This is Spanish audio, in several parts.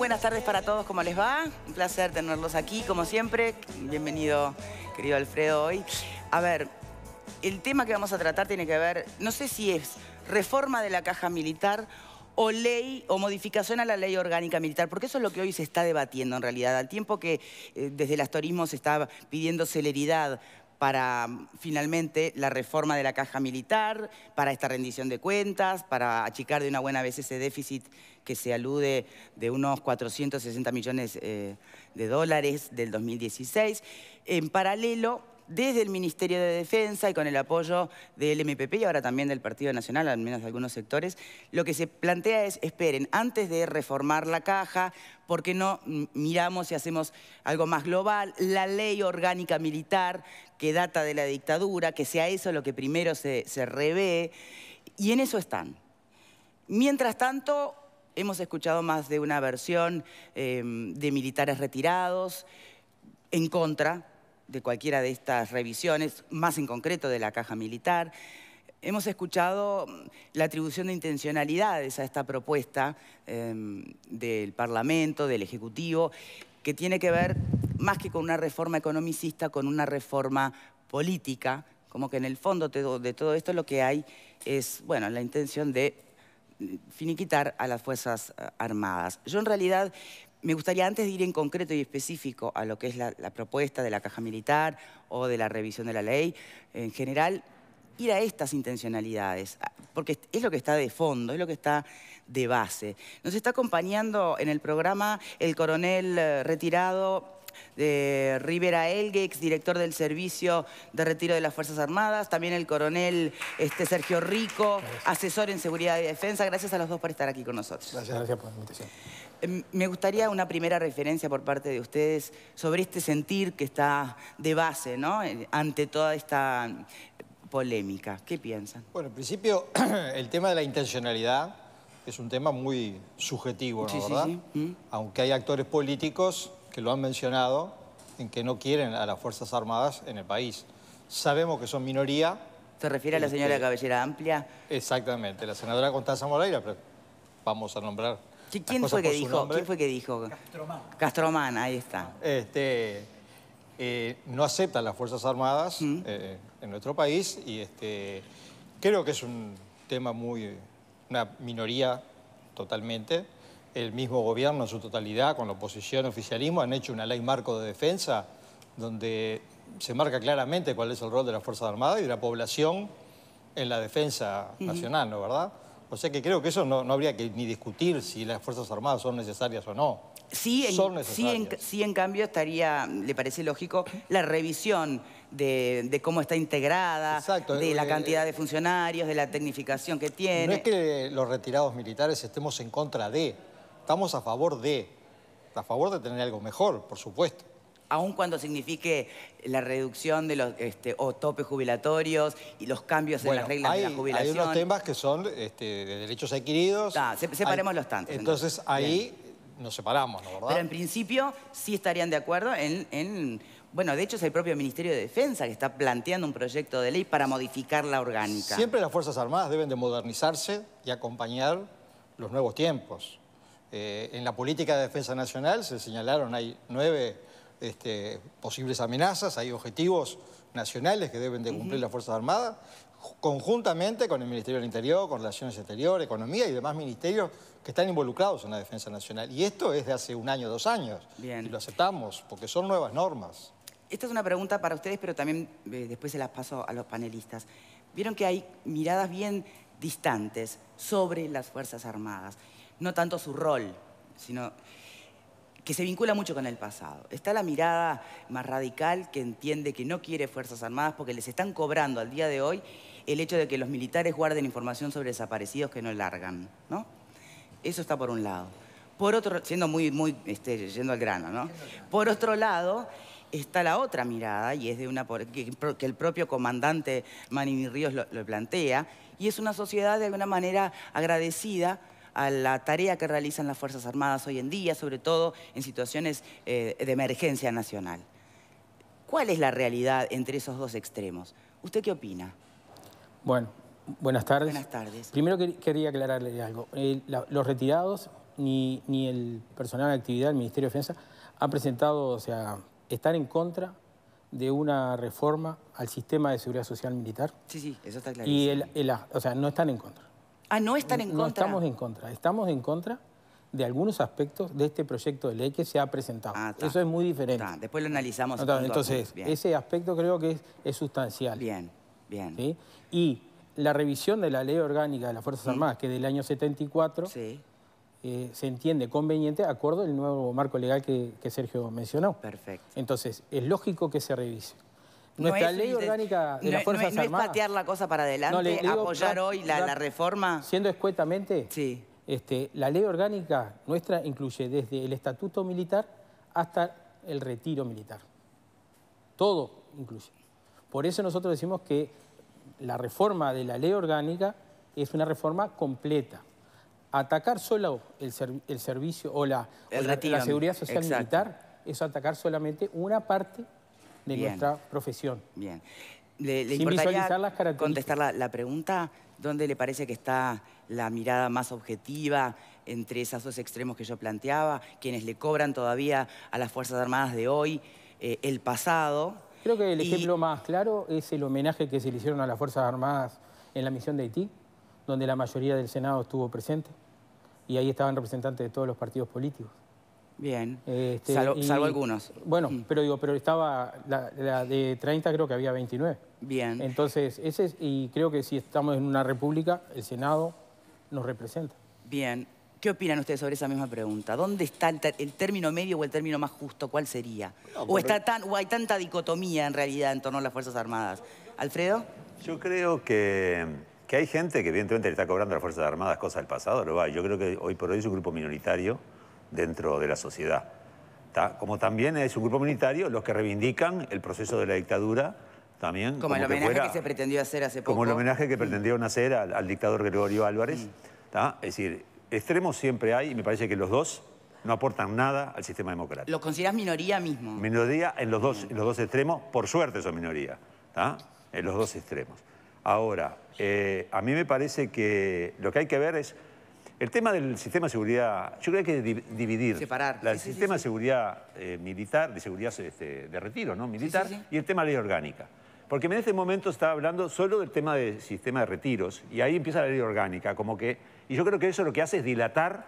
buenas tardes para todos, ¿cómo les va? Un placer tenerlos aquí, como siempre. Bienvenido, querido Alfredo, hoy. A ver, el tema que vamos a tratar tiene que ver, no sé si es reforma de la caja militar o ley o modificación a la ley orgánica militar, porque eso es lo que hoy se está debatiendo en realidad. Al tiempo que desde el astorismo se está pidiendo celeridad para finalmente la reforma de la caja militar, para esta rendición de cuentas, para achicar de una buena vez ese déficit que se alude de unos 460 millones de dólares del 2016. En paralelo, desde el Ministerio de Defensa y con el apoyo del MPP y ahora también del Partido Nacional, al menos de algunos sectores, lo que se plantea es, esperen, antes de reformar la caja, ¿por qué no miramos y hacemos algo más global? La ley orgánica militar que data de la dictadura, que sea eso lo que primero se revé, y en eso están. Mientras tanto, hemos escuchado más de una versión de militares retirados en contra de cualquiera de estas revisiones, más en concreto de la caja militar. Hemos escuchado la atribución de intencionalidades a esta propuesta del Parlamento, del Ejecutivo, que tiene que ver, más que con una reforma economicista, con una reforma política, como que en el fondo de todo esto lo que hay es, bueno, la intención de finiquitar a las Fuerzas Armadas. Yo en realidad me gustaría, antes de ir en concreto y específico a lo que es la propuesta de la caja militar o de la revisión de la ley, en general, ir a estas intencionalidades, porque es lo que está de fondo, es lo que está de base. Nos está acompañando en el programa el coronel retirado de Rivera Elgue, exdirector del Servicio de Retiro de las Fuerzas Armadas, también el coronel Sergio Rico, asesor en Seguridad y Defensa. Gracias a los dos por estar aquí con nosotros. Gracias por la invitación. Me gustaría una primera referencia por parte de ustedes sobre este sentir que está de base, ¿no?, ante toda esta polémica. ¿Qué piensan? Bueno, en principio, el tema de la intencionalidad es un tema muy subjetivo, ¿no? Sí, ¿verdad? sí, sí. Aunque hay actores políticos que lo han mencionado en que no quieren a las Fuerzas Armadas en el país. Sabemos que son minoría. ¿Se refiere a la señora de cabellera amplia? Exactamente, la senadora Constanza Moreira, pero vamos a nombrar. ¿Quién fue que dijo? ¿Quién fue que dijo? Castromán. Castromán, ahí está. No aceptan las Fuerzas Armadas en nuestro país y creo que es un tema una minoría totalmente. El mismo gobierno en su totalidad, con la oposición, oficialismo, han hecho una ley marco de defensa donde se marca claramente cuál es el rol de las Fuerzas Armadas y de la población en la defensa nacional, ¿no, verdad? O sea que creo que eso no habría que ni discutir si las Fuerzas Armadas son necesarias o no. Son necesarias. Sí, en cambio, le parece lógico la revisión de cómo está integrada, exacto, de la cantidad de funcionarios, de la tecnificación que tiene. No es que los retirados militares estemos en contra de, estamos a favor de tener algo mejor, por supuesto. Aun cuando signifique la reducción de los o topes jubilatorios y los cambios en las reglas de la jubilación. Hay unos temas que son de derechos adquiridos. Separemos los tantos. Entonces ahí nos separamos, ¿no, verdad? Pero en principio sí estarían de acuerdo bueno, de hecho es el propio Ministerio de Defensa que está planteando un proyecto de ley para modificar la orgánica. Siempre las Fuerzas Armadas deben de modernizarse y acompañar los nuevos tiempos. En la política de defensa nacional se señalaron, hay 9 posibles amenazas, hay objetivos nacionales que deben de cumplir las Fuerzas Armadas, conjuntamente con el Ministerio del Interior, con Relaciones Exteriores, Economía y demás ministerios que están involucrados en la defensa nacional. Y esto es de hace 1 año, 2 años. Bien. Y lo aceptamos, porque son nuevas normas. Esta es una pregunta para ustedes, pero también después se las paso a los panelistas. Vieron que hay miradas bien distantes sobre las Fuerzas Armadas. No tanto su rol, sino que se vincula mucho con el pasado. Está la mirada más radical que entiende que no quiere Fuerzas Armadas porque les están cobrando al día de hoy el hecho de que los militares guarden información sobre desaparecidos que no largan, ¿no? Eso está por un lado. Por otro, siendo yendo al grano, ¿no? Por otro lado, está la otra mirada, y es que el propio comandante Manini Ríos lo plantea, y es una sociedad de alguna manera agradecida a la tarea que realizan las Fuerzas Armadas hoy en día, sobre todo en situaciones de emergencia nacional. ¿Cuál es la realidad entre esos dos extremos? ¿Usted qué opina? Bueno, buenas tardes. Buenas tardes. Primero quería aclararle algo. Los retirados ni el personal de actividad del Ministerio de Defensa han presentado, o sea, están en contra de una reforma al sistema de seguridad social militar. Sí, eso está clarísimo. Y o sea, no están en contra. Ah, ¿no están en contra? No estamos en contra. Estamos en contra de algunos aspectos de este proyecto de ley que se ha presentado. Eso es muy diferente. Después lo analizamos. Entonces, ese aspecto creo que es sustancial. Bien. ¿Sí? Y la revisión de la Ley Orgánica de las Fuerzas Armadas, que es del año 74, se entiende conveniente de acuerdo al nuevo marco legal que Sergio mencionó. Perfecto. Entonces, es lógico que se revise. Nuestra Ley Orgánica de las Fuerzas Armadas... ¿No es patear la cosa para adelante, apoyar hoy la reforma? Siendo escuetamente, la Ley Orgánica nuestra incluye desde el Estatuto Militar hasta el retiro militar. Todo incluye. Por eso nosotros decimos que la reforma de la Ley Orgánica es una reforma completa. Atacar solo el servicio o la seguridad social militar es atacar solamente una parte de nuestra profesión. Bien. ¿Le sin importaría visualizar las características? Contestar la pregunta? ¿Dónde le parece que está la mirada más objetiva entre esos dos extremos que yo planteaba? Quienes le cobran todavía a las Fuerzas Armadas de hoy el pasado. Creo que el ejemplo más claro es el homenaje que se le hicieron a las Fuerzas Armadas en la misión de Haití, donde la mayoría del Senado estuvo presente y ahí estaban representantes de todos los partidos políticos. Bien, salvo algunos. Bueno, pero estaba la de 30, creo que había 29. Bien. Entonces, y creo que si estamos en una república, el Senado nos representa. Bien. ¿Qué opinan ustedes sobre esa misma pregunta? ¿Dónde está el término medio o el término más justo? ¿Cuál sería? ¿O hay tanta dicotomía en realidad en torno a las Fuerzas Armadas? ¿Alfredo? Yo creo que hay gente que evidentemente le está cobrando a las Fuerzas Armadas cosas del pasado, lo va. Yo creo que hoy por hoy es un grupo minoritario dentro de la sociedad. Como también es un grupo minoritario los que reivindican el proceso de la dictadura también. Como el homenaje que se pretendió hacer hace poco. Como el homenaje que pretendieron hacer al dictador Gregorio Álvarez. Es decir, extremos siempre hay y me parece que los dos no aportan nada al sistema democrático. ¿Lo considerás minoría mismo? Minoría en los dos extremos, por suerte son minoría, en los dos extremos. Ahora, a mí me parece que lo que hay que ver es el tema del sistema de seguridad. Yo creo que hay que dividir. Separar. El sistema de seguridad militar, de seguridad de retiro, ¿no? Militar, y el tema de ley orgánica. Porque en este momento está hablando solo del tema del sistema de retiros y ahí empieza la ley orgánica, y yo creo que eso lo que hace es dilatar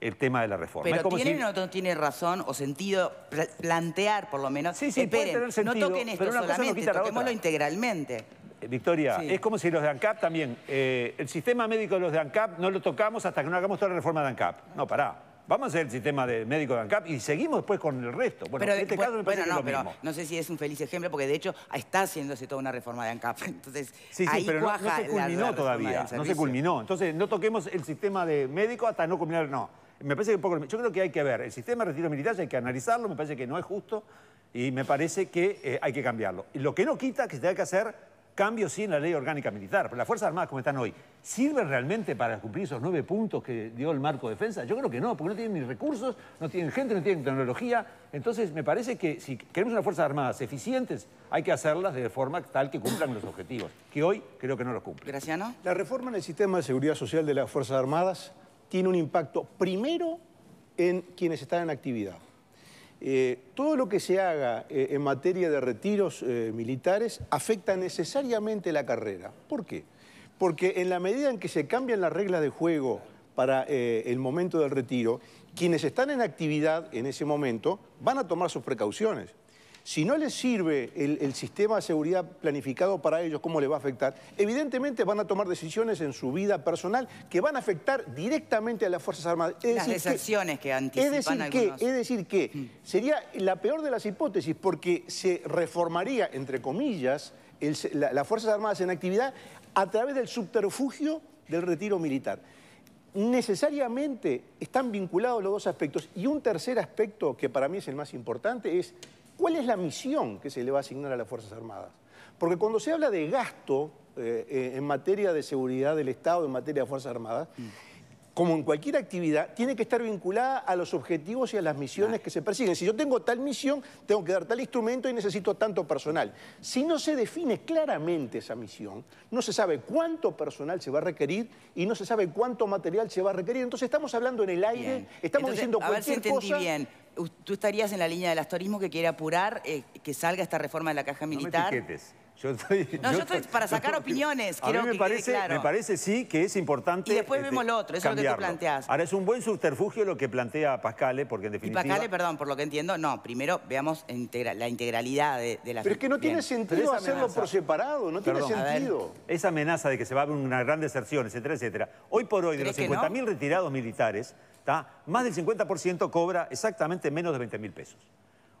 el tema de la reforma. Pero ¿tiene o no tiene razón o sentido plantear, por lo menos? Sí, puede tener sentido, no toquen esto solamente, toquémoslo integralmente. Victoria, es como si los de ANCAP también, el sistema médico de los de ANCAP no lo tocamos hasta que no hagamos toda la reforma de ANCAP. No, pará. Vamos a hacer el sistema médico de ANCAP y seguimos después con el resto. Bueno, en este caso me parece que es lo mismo. No sé si es un feliz ejemplo, porque de hecho está haciéndose toda una reforma de ANCAP. Entonces, ahí pero no se culminó todavía, no se culminó. Entonces, no toquemos el sistema de médico hasta no culminar, no. Me parece que yo creo que hay que ver el sistema de retiro militar, hay que analizarlo, me parece que no es justo y me parece que hay que cambiarlo. Y lo que no quita que se tenga que hacer cambios sí en la ley orgánica militar, pero las Fuerzas Armadas como están hoy, ¿sirven realmente para cumplir esos 9 puntos que dio el marco de defensa? Yo creo que no, porque no tienen ni recursos, no tienen gente, no tienen tecnología. Entonces me parece que si queremos unas Fuerzas Armadas eficientes, hay que hacerlas de forma tal que cumplan los objetivos, que hoy creo que no los cumplen. Graciano. La reforma en el sistema de seguridad social de las Fuerzas Armadas tiene un impacto primero en quienes están en actividad. Todo lo que se haga en materia de retiros militares afecta necesariamente la carrera. ¿Por qué? Porque en la medida en que se cambian las reglas de juego para el momento del retiro, quienes están en actividad en ese momento van a tomar sus precauciones. Si no les sirve el sistema de seguridad planificado para ellos, ¿cómo les va a afectar? Evidentemente van a tomar decisiones en su vida personal que van a afectar directamente a las Fuerzas Armadas. Las deserciones que anticipan algunos. Es decir que sería la peor de las hipótesis porque se reformaría, entre comillas, las Fuerzas Armadas en actividad a través del subterfugio del retiro militar. Necesariamente están vinculados los dos aspectos. Y un tercer aspecto que para mí es el más importante es ¿cuál es la misión que se le va a asignar a las Fuerzas Armadas? Porque cuando se habla de gasto en materia de seguridad del Estado, en materia de Fuerzas Armadas, como en cualquier actividad, tiene que estar vinculada a los objetivos y a las misiones que se persiguen. Si yo tengo tal misión, tengo que dar tal instrumento y necesito tanto personal. Si no se define claramente esa misión, no se sabe cuánto personal se va a requerir y no se sabe cuánto material se va a requerir. Entonces estamos hablando en el aire, Bien. estamos Entonces, diciendo cualquier cosa. A ver si entendí bien. Tú estarías en la línea del astorismo que quiere apurar que salga esta reforma de la caja militar. No me etiquetes. Yo estoy para sacar opiniones, a quiero mí que quede claro. me parece sí que es importante. Y después vemos lo otro, eso es lo que tú planteás. Ahora, es un buen subterfugio lo que plantea Pascale, porque en definitiva... Y Pascale, perdón, por lo que entiendo, no, primero veamos la integralidad de la... Pero es que no tiene sentido hacerlo por separado, no tiene sentido. Esa amenaza de que se va a haber una gran deserción, etcétera, etcétera. Hoy por hoy, de los 50.000 retirados militares, más del 50% cobra exactamente menos de 20.000 pesos.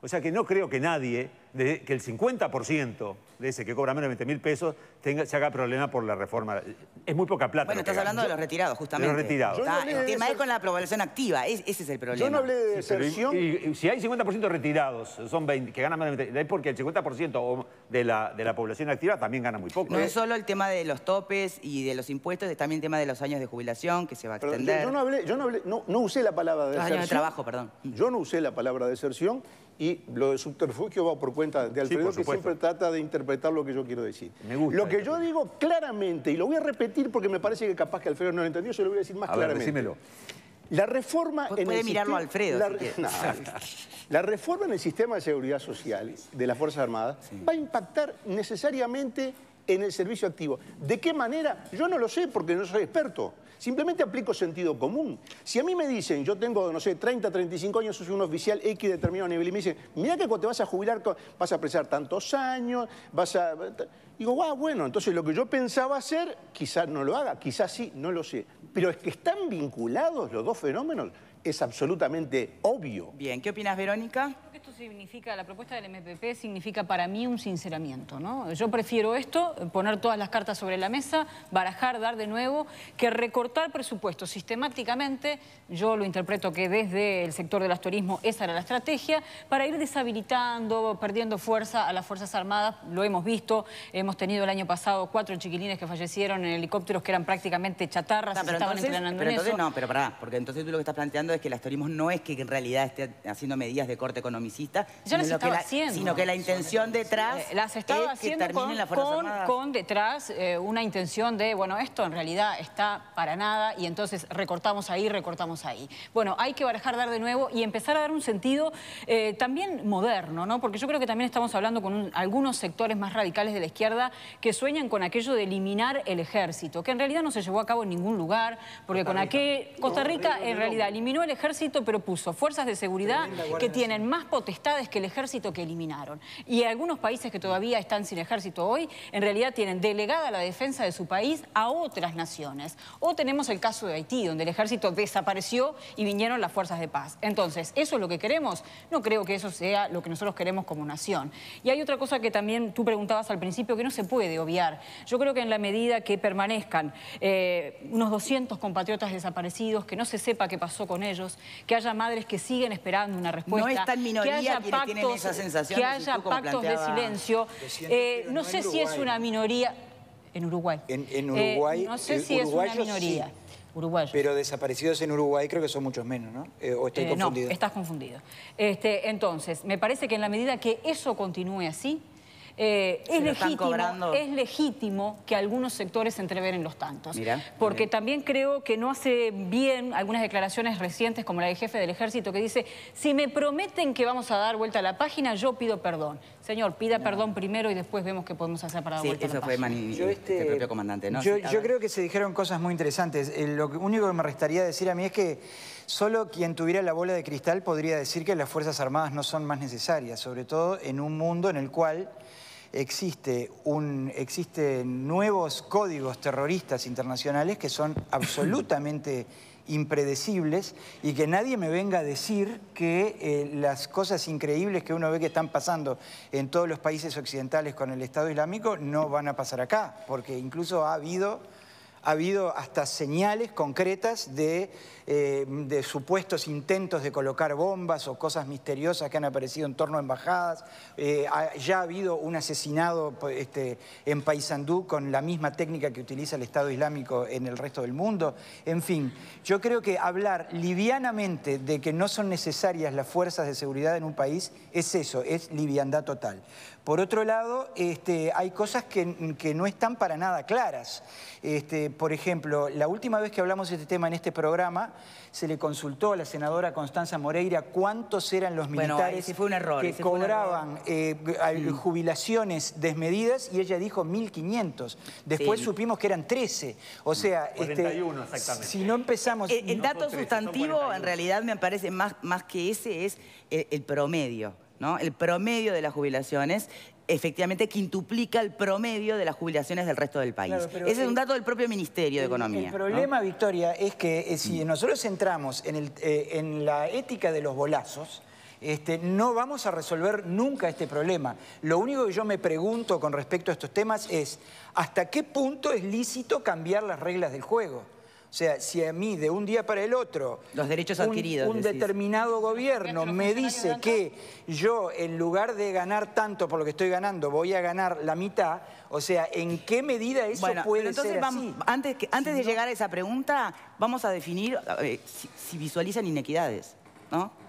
O sea que no creo que nadie, que el 50% de ese que cobra menos de 20.000 pesos se haga problema por la reforma. Es muy poca plata. Bueno, estás hablando de los retirados, justamente. De los retirados. El tema es con la población activa, ese es el problema. Yo no hablé de deserción. Y si hay 50% retirados, son 20, que ganan más de 20, es porque el 50% de la población activa también gana muy poco. No es solo el tema de los topes y de los impuestos, es también el tema de los años de jubilación, que se va a extender. No usé la palabra deserción. Los años de trabajo, perdón. Yo no usé la palabra deserción. Y lo de subterfugio va por cuenta de Alfredo, que siempre trata de interpretar lo que yo quiero decir. Me gusta. Lo que yo digo claramente, y lo voy a repetir porque me parece que capaz que Alfredo no lo entendió, yo lo voy a decir más claramente. Decímelo. La reforma en puede mirarlo a Alfredo. La reforma en el sistema de seguridad social de las Fuerzas Armadas va a impactar necesariamente en el servicio activo. ¿De qué manera? Yo no lo sé porque no soy experto. Simplemente aplico sentido común. Si a mí me dicen, yo tengo, no sé, 30, 35 años, soy un oficial X determinado nivel, y me dicen, mira que cuando te vas a jubilar vas a prestar tantos años, Digo, bueno, entonces lo que yo pensaba hacer, quizás no lo haga, quizás sí, no lo sé. Pero es que están vinculados los dos fenómenos, es absolutamente obvio. Bien, ¿qué opinas, Verónica? Esto significa, la propuesta del MPP significa para mí un sinceramiento, ¿no? Yo prefiero esto, poner todas las cartas sobre la mesa, barajar, dar de nuevo, que recortar presupuestos sistemáticamente. Yo lo interpreto que desde el sector del astorismo esa era la estrategia, para ir deshabilitando, perdiendo fuerza a las Fuerzas Armadas. Lo hemos visto, hemos tenido el año pasado 4 chiquilines que fallecieron en helicópteros que eran prácticamente chatarras y estaban entrenando en eso. No, pero pará, porque entonces tú lo que estás planteando es que el astorismo no es que en realidad esté haciendo medidas de corte economicista, sino que la intención detrás las estaba es que terminen las Fuerzas Armadas. Con detrás una intención de, bueno, esto en realidad está para nada y entonces recortamos ahí, recortamos ahí. Bueno, hay que barajar, dar de nuevo y empezar a dar un sentido también moderno, ¿no? Porque yo creo que también estamos hablando con algunos sectores más radicales de la izquierda que sueñan con aquello de eliminar el ejército, que en realidad no se llevó a cabo en ningún lugar, porque Costa Rica en realidad eliminó el ejército, pero puso fuerzas de seguridad que tienen más potestades que el ejército que eliminaron. Y algunos países que todavía están sin ejército hoy, en realidad tienen delegada la defensa de su país a otras naciones. O tenemos el caso de Haití, donde el ejército desapareció y vinieron las fuerzas de paz. Entonces, ¿eso es lo que queremos? No creo que eso sea lo que nosotros queremos como nación. Y hay otra cosa que también tú preguntabas al principio que no se puede obviar. Yo creo que en la medida que permanezcan unos 200 compatriotas desaparecidos, que no se sepa qué pasó con ellos, que haya madres que siguen esperando una respuesta, no está en minoría, que haya quienes tienen esa sensación, que haya pactos de silencio. No sé si es una minoría. En Uruguay. En Uruguay. No sé si es una minoría. Sí. Uruguayos. Pero desaparecidos en Uruguay creo que son muchos menos, ¿no? ¿O estoy confundido? No, estás confundido. Entonces, me parece que en la medida que eso continúe así, es legítimo que algunos sectores se entreveren los tantos. Porque también creo que no hace bien algunas declaraciones recientes como la del jefe del ejército que dice, si me prometen que vamos a dar vuelta a la página, yo pido perdón. Señor, pida perdón primero y después vemos qué podemos hacer para dar vuelta a la página. Eso fue el propio comandante, ¿no? Yo creo que se dijeron cosas muy interesantes. Lo único que me restaría decir a mí es que solo quien tuviera la bola de cristal podría decir que las Fuerzas Armadas no son más necesarias, sobre todo en un mundo en el cual existen nuevos códigos terroristas internacionales que son absolutamente impredecibles y que nadie me venga a decir que las cosas increíbles que uno ve que están pasando en todos los países occidentales con el Estado Islámico no van a pasar acá, porque incluso ha ha habido hasta señales concretas de supuestos intentos de colocar bombas o cosas misteriosas que han aparecido en torno a embajadas. Ya ha habido un asesinado en Paysandú con la misma técnica que utiliza el Estado Islámico en el resto del mundo. En fin, yo creo que hablar livianamente de que no son necesarias las fuerzas de seguridad en un país es eso, es liviandad total. Por otro lado, hay cosas que no están para nada claras. Por ejemplo, la última vez que hablamos de este tema en este programa, se le consultó a la senadora Constanza Moreira cuántos eran los militares fue un error, que cobraban jubilaciones desmedidas, y ella dijo 1.500. Después supimos que eran 13. O sea, 41 exactamente. Si no empezamos... El dato sustantivo, en realidad, me parece más que ese, es el promedio, ¿no? El promedio de las jubilaciones efectivamente quintuplica el promedio de las jubilaciones del resto del país. Claro, ese es un dato del propio Ministerio de Economía. El problema, ¿no, Victoria, es que si Mm. nosotros entramos en la ética de los bolazos, no vamos a resolver nunca este problema. Lo único que yo me pregunto con respecto a estos temas es ¿hasta qué punto es lícito cambiar las reglas del juego? O sea, si a mí de un día para el otro... Los derechos adquiridos. Un determinado gobierno me dice que yo, en lugar de ganar tanto por lo que estoy ganando, voy a ganar la mitad. O sea, ¿en qué medida eso puede ser así? Antes de llegar a esa pregunta, vamos a definir si visualizan inequidades, ¿no?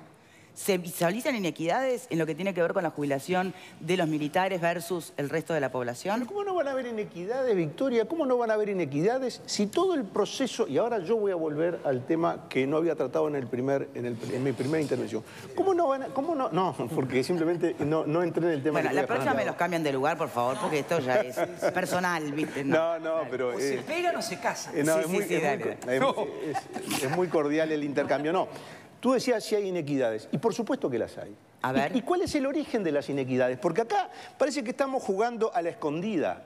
¿Se visualizan inequidades en lo que tiene que ver con la jubilación de los militares versus el resto de la población? ¿Pero cómo no van a haber inequidades, Victoria? ¿Cómo no van a haber inequidades si todo el proceso... Y ahora yo voy a volver al tema que no había tratado en mi primera intervención. ¿Cómo no van a...? No, porque simplemente no entré en el tema. Bueno, la próxima me los cambian de lugar, por favor, porque esto ya es personal, ¿viste? No, pero... O se pegan o se casan. Es muy cordial el intercambio. No. Tú decías si hay inequidades, y por supuesto que las hay. A ver. ¿Y cuál es el origen de las inequidades? Porque acá parece que estamos jugando a la escondida.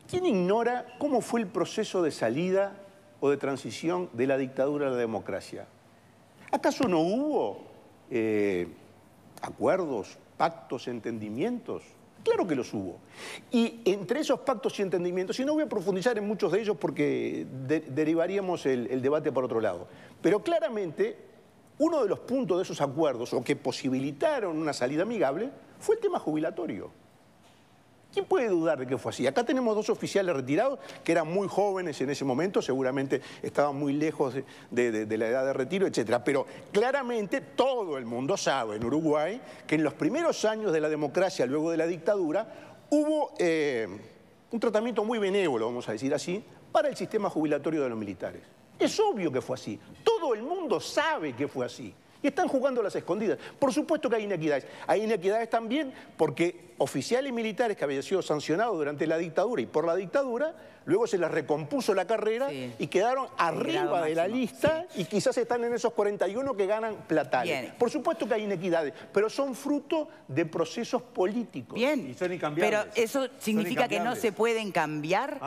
¿Quién ignora cómo fue el proceso de salida o de transición de la dictadura a la democracia? ¿Acaso no hubo acuerdos, pactos, entendimientos? Claro que los hubo. Y entre esos pactos y entendimientos, y no voy a profundizar en muchos de ellos porque derivaríamos el debate por otro lado, pero claramente uno de los puntos de esos acuerdos, o que posibilitaron una salida amigable, fue el tema jubilatorio. ¿Quién puede dudar de que fue así? Acá tenemos dos oficiales retirados que eran muy jóvenes en ese momento, seguramente estaban muy lejos de la edad de retiro, etc. Pero claramente todo el mundo sabe en Uruguay que en los primeros años de la democracia, luego de la dictadura, hubo un tratamiento muy benévolo, vamos a decir así, para el sistema jubilatorio de los militares. Es obvio que fue así. Todo el mundo sabe que fue así. Y están jugando a las escondidas. Por supuesto que hay inequidades. Hay inequidades también porque oficiales militares que habían sido sancionados durante la dictadura y por la dictadura, luego se les recompuso la carrera y quedaron arriba de la lista y quizás están en esos 41 que ganan platales. Bien. Por supuesto que hay inequidades, pero son fruto de procesos políticos. Bien, y son incambiables. Pero eso significa que no se pueden cambiar.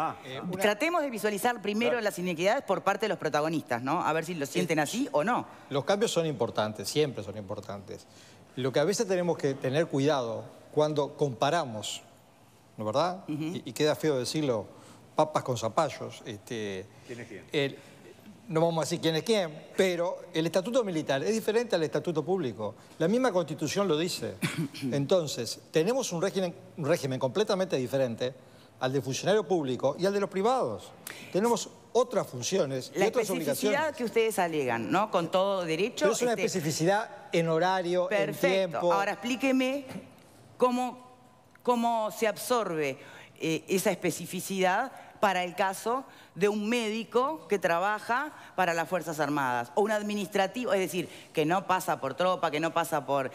Tratemos de visualizar primero las inequidades por parte de los protagonistas, ¿no? A ver si lo sienten así o no. Los cambios son importantes, siempre son importantes. Lo que a veces tenemos que tener cuidado cuando comparamos, ¿no es verdad? Y queda feo decirlo, papas con zapallos. ¿Quién es quién? No vamos a decir quién es quién, pero el estatuto militar es diferente al estatuto público. La misma Constitución lo dice. Entonces, tenemos un régimen completamente diferente al del funcionario público y al de los privados. Tenemos otras funciones y otras obligaciones. La especificidad que ustedes alegan, ¿no? Con todo derecho. Pero es una especificidad en horario, en tiempo. Ahora explíqueme cómo se absorbe esa especificidad para el caso de un médico que trabaja para las Fuerzas Armadas o un administrativo, es decir, que no pasa por tropa, que no pasa por...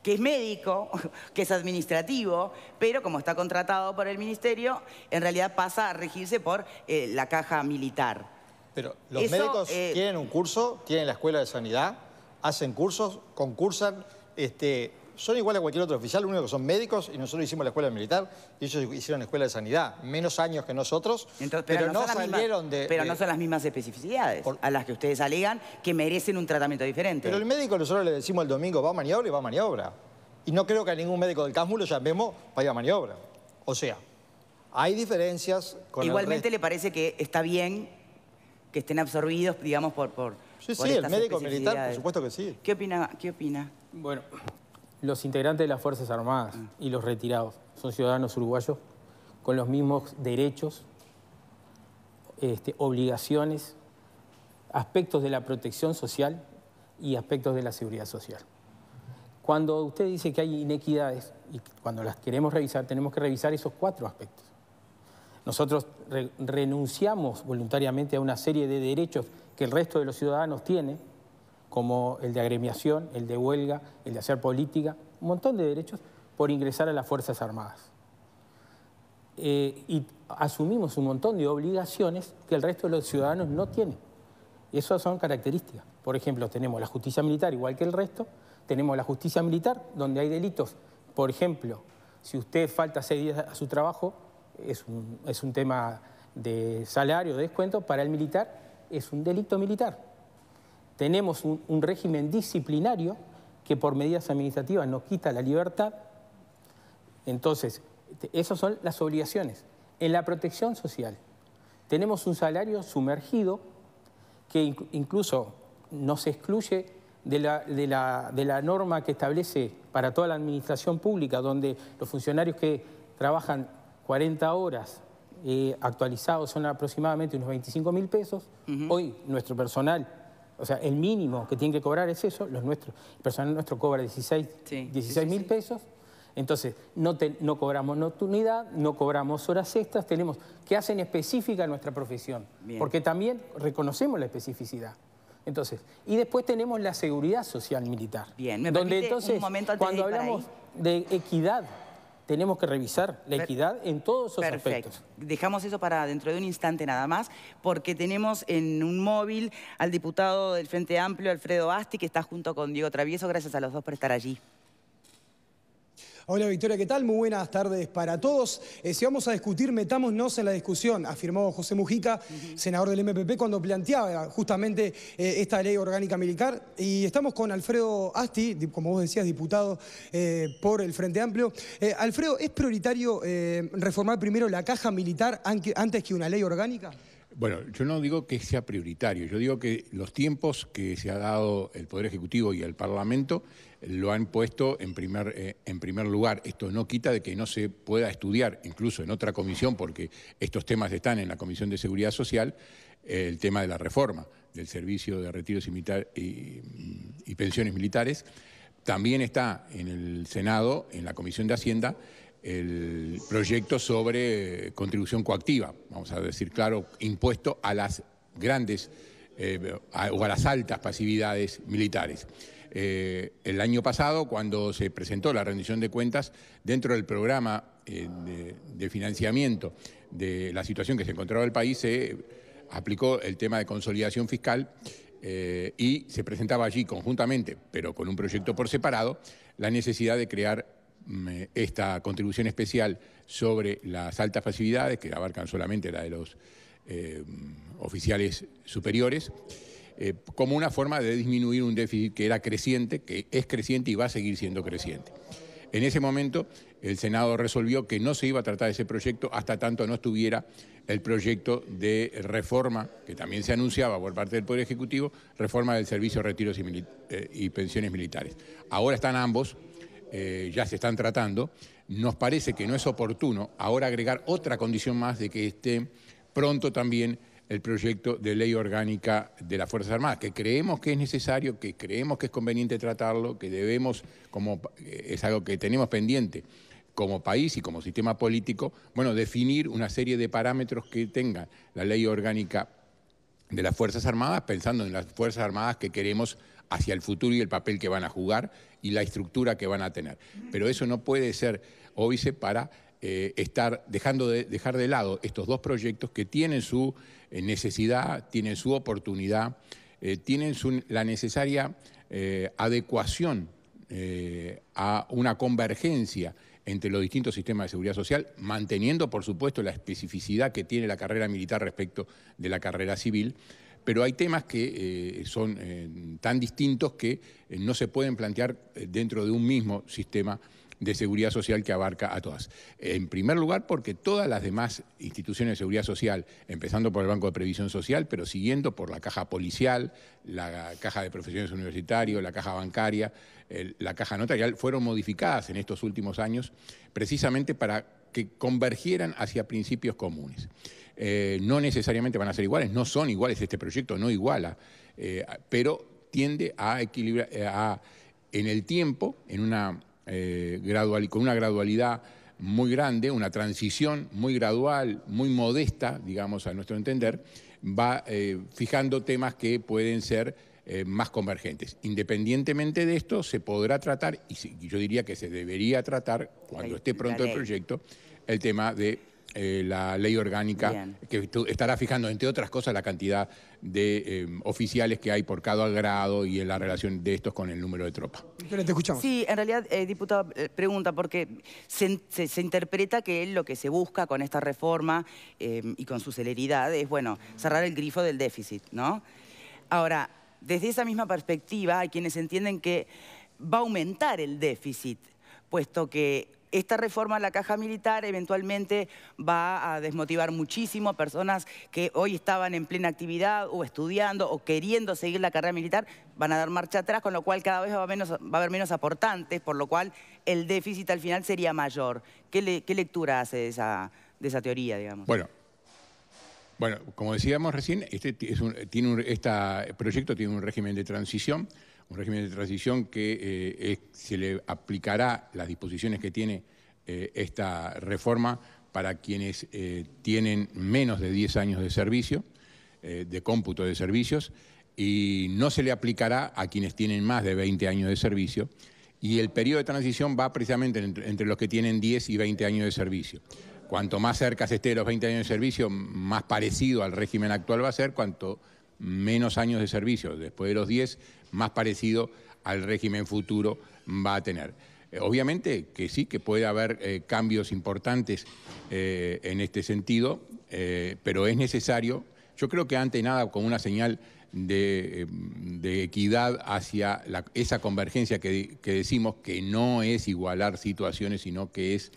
que es médico, que es administrativo, pero como está contratado por el ministerio, en realidad pasa a regirse por la caja militar. Pero los médicos tienen un curso, tienen la escuela de sanidad, hacen cursos, concursan, son iguales a cualquier otro oficial, lo único que son médicos, y nosotros hicimos la escuela militar, y ellos hicieron la escuela de sanidad, menos años que nosotros, pero no salieron de... Pero no son las mismas especificidades a las que ustedes alegan que merecen un tratamiento diferente. Pero el médico nosotros le decimos el domingo, va a maniobra y va a maniobra. Y no creo que a ningún médico del CASMU lo llamemos para ir a maniobra. O sea, Hay diferencias con Igualmente le parece que está bien que estén absorbidos, digamos, por Sí, por sí, el estas médico militar, por especificidades. supuesto que sí. ¿Qué opina? Bueno, los integrantes de las Fuerzas Armadas y los retirados son ciudadanos uruguayos con los mismos derechos, obligaciones, aspectos de la protección social y aspectos de la seguridad social. Cuando usted dice que hay inequidades y cuando las queremos revisar, tenemos que revisar esos 4 aspectos. Nosotros renunciamos voluntariamente a una serie de derechos que el resto de los ciudadanos tiene, como el de agremiación, el de huelga, el de hacer política, un montón de derechos por ingresar a las Fuerzas Armadas. Y asumimos un montón de obligaciones que el resto de los ciudadanos no tienen. Y esas son características. Por ejemplo, tenemos la justicia militar igual que el resto, tenemos la justicia militar donde hay delitos. Por ejemplo, si usted falta 6 días a su trabajo, es un tema de salario, de descuento. Para el militar es un delito militar. Tenemos un régimen disciplinario que por medidas administrativas nos quita la libertad. Entonces, esas son las obligaciones. En la protección social tenemos un salario sumergido que incluso nos excluye de la norma que establece para toda la administración pública, donde los funcionarios que trabajan 40 horas actualizados son aproximadamente unos 25.000 pesos. Hoy nuestro personal, o sea, el mínimo que tiene que cobrar es eso, el personal nuestro cobra 16.000 pesos. Entonces, no cobramos nocturnidad, no cobramos horas extras, tenemos que hacen específica nuestra profesión, porque también reconocemos la especificidad. Entonces, y después tenemos la seguridad social militar. Bien, me donde permite entonces, un momento antes cuando de ir para hablamos ahí. de equidad, tenemos que revisar la equidad en todos esos Perfecto. aspectos. Dejamos eso para dentro de un instante nada más, porque tenemos en un móvil al diputado del Frente Amplio, Alfredo Asti, que está junto con Diego Travieso. Gracias a los dos por estar allí. Hola Victoria, ¿qué tal? Muy buenas tardes para todos. Si vamos a discutir, metámonos en la discusión, afirmó José Mujica, senador del MPP, cuando planteaba justamente esta ley orgánica militar. Y estamos con Alfredo Asti, como vos decías, diputado por el Frente Amplio. Alfredo, ¿es prioritario reformar primero la caja militar antes que una ley orgánica? Bueno, yo no digo que sea prioritario, yo digo que los tiempos que se ha dado el Poder Ejecutivo y el Parlamento lo han puesto en primer lugar. Esto no quita de que no se pueda estudiar, incluso en otra comisión, porque estos temas están en la Comisión de Seguridad Social, el tema de la reforma del servicio de retiros y pensiones militares. También está en el Senado, en la Comisión de Hacienda, el proyecto sobre contribución coactiva, vamos a decir claro, impuesto a las grandes o a las altas pasividades militares. El año pasado, cuando se presentó la rendición de cuentas, dentro del programa de financiamiento de la situación que se encontraba el país, se aplicó el tema de consolidación fiscal y se presentaba allí conjuntamente, pero con un proyecto por separado, la necesidad de crear esta contribución especial sobre las altas pasividades, que abarcan solamente la de los oficiales superiores, como una forma de disminuir un déficit que era creciente, que es creciente y va a seguir siendo creciente. En ese momento, el Senado resolvió que no se iba a tratar ese proyecto hasta tanto no estuviera el proyecto de reforma, que también se anunciaba por parte del Poder Ejecutivo, reforma del servicio de retiros y pensiones militares. Ahora están ambos. Ya se están tratando. Nos parece que no es oportuno ahora agregar otra condición más de que esté pronto también el proyecto de ley orgánica de las Fuerzas Armadas, que creemos que es necesario, que creemos que es conveniente tratarlo, que debemos, es algo que tenemos pendiente como país y como sistema político, bueno, definir una serie de parámetros que tenga la ley orgánica de las Fuerzas Armadas, pensando en las Fuerzas Armadas que queremos hacia el futuro y el papel que van a jugar y la estructura que van a tener. Pero eso no puede ser óbice para dejar de lado estos dos proyectos que tienen su necesidad, tienen su oportunidad, tienen la necesaria adecuación a una convergencia entre los distintos sistemas de seguridad social, manteniendo, por supuesto, la especificidad que tiene la carrera militar respecto de la carrera civil, pero hay temas que son tan distintos que no se pueden plantear dentro de un mismo sistema de seguridad social que abarca a todas. En primer lugar, porque todas las demás instituciones de seguridad social, empezando por el Banco de Previsión Social, pero siguiendo por la Caja Policial, la Caja de Profesiones Universitarios, la Caja Bancaria, la Caja Notarial, fueron modificadas en estos últimos años precisamente para que convergieran hacia principios comunes. No necesariamente van a ser iguales, no son iguales, este proyecto no iguala, pero tiende a equilibrar en el tiempo, en una con una gradualidad muy grande, una transición muy gradual, muy modesta, digamos, a nuestro entender, va fijando temas que pueden ser más convergentes. Independientemente de esto, se podrá tratar, y yo diría que se debería tratar, cuando esté pronto el proyecto, el tema de la ley orgánica. Bien. Que estará fijando, entre otras cosas, la cantidad de oficiales que hay por cada grado y en la relación de estos con el número de tropas. Te escuchamos. Sí, en realidad, diputado, pregunta, porque se interpreta que lo que se busca con esta reforma y con su celeridad es, bueno, cerrar el grifo del déficit, ¿no? Ahora, desde esa misma perspectiva hay quienes entienden que va a aumentar el déficit, puesto que esta reforma a la caja militar eventualmente va a desmotivar muchísimo a personas que hoy estaban en plena actividad o estudiando o queriendo seguir la carrera militar, van a dar marcha atrás, con lo cual cada vez va a haber menos aportantes, por lo cual el déficit al final sería mayor. ¿Qué lectura hace de esa teoría, digamos? Bueno, como decíamos recién, este proyecto tiene un régimen de transición, que se le aplicará las disposiciones que tiene esta reforma para quienes tienen menos de 10 años de servicio, de cómputo de servicios, y no se le aplicará a quienes tienen más de 20 años de servicio, y el periodo de transición va precisamente entre los que tienen 10 y 20 años de servicio. Cuanto más cerca se esté de los 20 años de servicio, más parecido al régimen actual va a ser, cuanto menos años de servicio después de los 10, más parecido al régimen futuro va a tener. Obviamente que sí, que puede haber cambios importantes en este sentido, pero es necesario, yo creo que ante nada como una señal de equidad hacia esa convergencia que decimos, que no es igualar situaciones, sino que es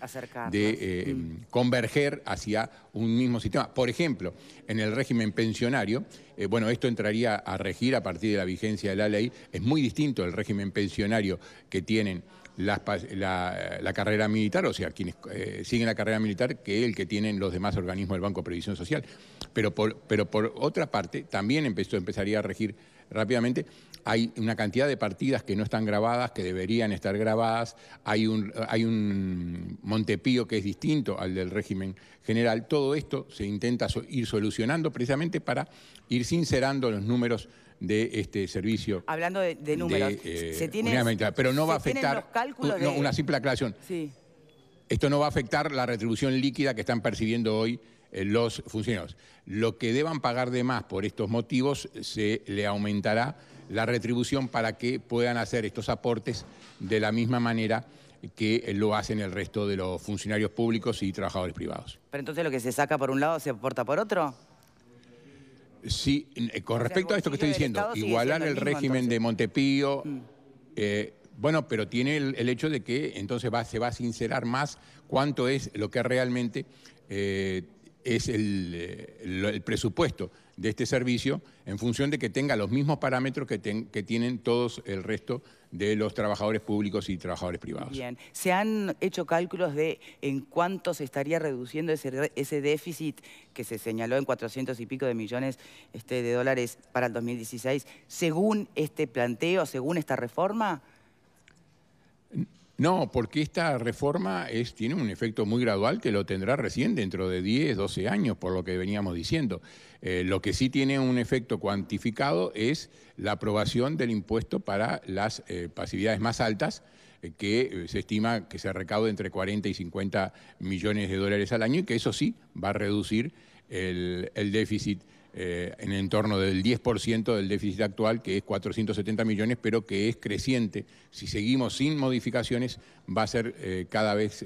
de converger hacia un mismo sistema. Por ejemplo, en el régimen pensionario, bueno, esto entraría a regir a partir de la vigencia de la ley. Es muy distinto el régimen pensionario que tienen la carrera militar, o sea, quienes siguen la carrera militar, que el que tienen los demás organismos del Banco de Previsión Social. Pero por otra parte, también empezaría a regir rápidamente. Hay una cantidad de partidas que no están grabadas, que deberían estar grabadas. Hay un Montepío que es distinto al del régimen general. Todo esto se intenta ir solucionando precisamente para ir sincerando los números de este servicio. Hablando de números, pero no va a afectar, los cálculos una simple aclaración. Sí. Esto no va a afectar la retribución líquida que están percibiendo hoy los funcionarios. Lo que deban pagar de más por estos motivos, se le aumentará la retribución para que puedan hacer estos aportes de la misma manera que lo hacen el resto de los funcionarios públicos y trabajadores privados. Pero entonces lo que se saca por un lado se aporta por otro. Sí, con respecto a esto que estoy diciendo, igualar el régimen de Montepío, bueno, pero tiene el hecho de que entonces se va a sincerar más cuánto es lo que realmente es el presupuesto de este servicio, en función de que tenga los mismos parámetros que tienen todos el resto de los trabajadores públicos y trabajadores privados. Bien. ¿Se han hecho cálculos de en cuánto se estaría reduciendo ese déficit que se señaló en 400 y pico de millones de dólares para el 2016, según este planteo, según esta reforma? No, porque esta reforma tiene un efecto muy gradual que lo tendrá recién dentro de 10, 12 años, por lo que veníamos diciendo. Lo que sí tiene un efecto cuantificado es la aprobación del impuesto para las pasividades más altas, que se estima que se recaude entre 40 y 50 millones de dólares al año, y que eso sí va a reducir el déficit en el entorno del 10% del déficit actual, que es 470 millones, pero que es creciente. Si seguimos sin modificaciones, va a ser cada vez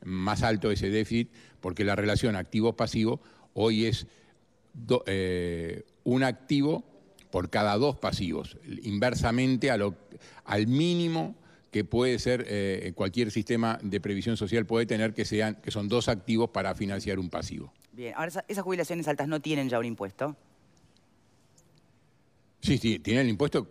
más alto ese déficit, porque la relación activo-pasivo hoy es un activo por cada 2 pasivos, inversamente al mínimo que puede ser cualquier sistema de previsión social puede tener, que son 2 activos para financiar un pasivo. Bien, ahora esas jubilaciones altas no tienen ya un impuesto. Sí, tienen el impuesto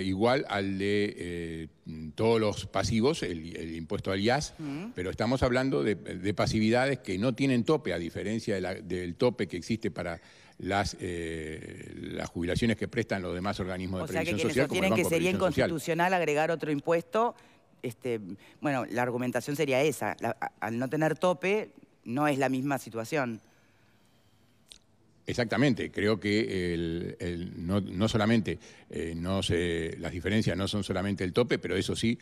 igual al de todos los pasivos, el impuesto al IAS, pero estamos hablando de pasividades que no tienen tope, a diferencia del tope que existe para las jubilaciones que prestan los demás organismos de previsión social. O sea, que sería inconstitucional agregar otro impuesto. Bueno, la argumentación sería esa. Al no tener tope, no es la misma situación. Exactamente, creo que no solamente las diferencias no son solamente el tope, pero eso sí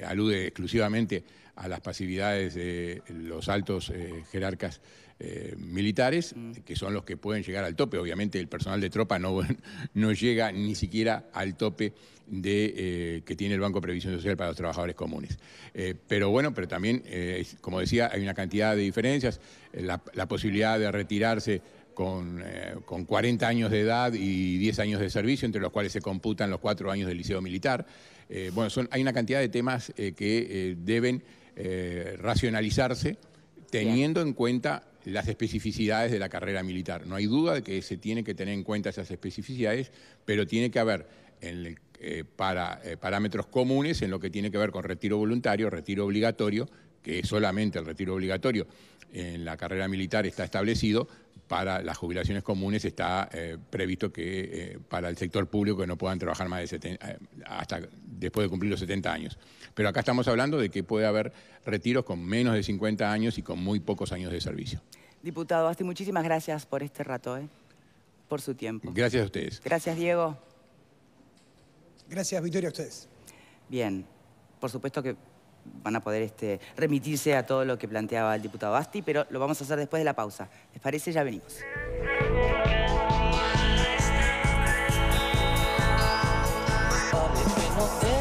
alude exclusivamente a las pasividades de los altos jerarcas militares, que son los que pueden llegar al tope. Obviamente el personal de tropa no llega ni siquiera al tope que tiene el Banco de Previsión Social para los trabajadores comunes. Pero también, como decía, hay una cantidad de diferencias. La posibilidad de retirarse con 40 años de edad y 10 años de servicio, entre los cuales se computan los 4 años del liceo militar. Hay una cantidad de temas que deben racionalizarse teniendo en cuenta las especificidades de la carrera militar. No hay duda de que se tiene que tener en cuenta esas especificidades, pero tiene que haber parámetros comunes en lo que tiene que ver con retiro voluntario, retiro obligatorio, que solamente el retiro obligatorio en la carrera militar está establecido. Para las jubilaciones comunes está previsto que para el sector público que no puedan trabajar más de 70, hasta después de cumplir los 70 años. Pero acá estamos hablando de que puede haber retiros con menos de 50 años y con muy pocos años de servicio. Diputado Asti, muchísimas gracias por este rato, por su tiempo. Gracias a ustedes. Gracias, Diego. Gracias, Victoria, a ustedes. Bien, por supuesto que van a poder remitirse a todo lo que planteaba el diputado Asti, pero lo vamos a hacer después de la pausa. ¿Les parece? Ya venimos. No te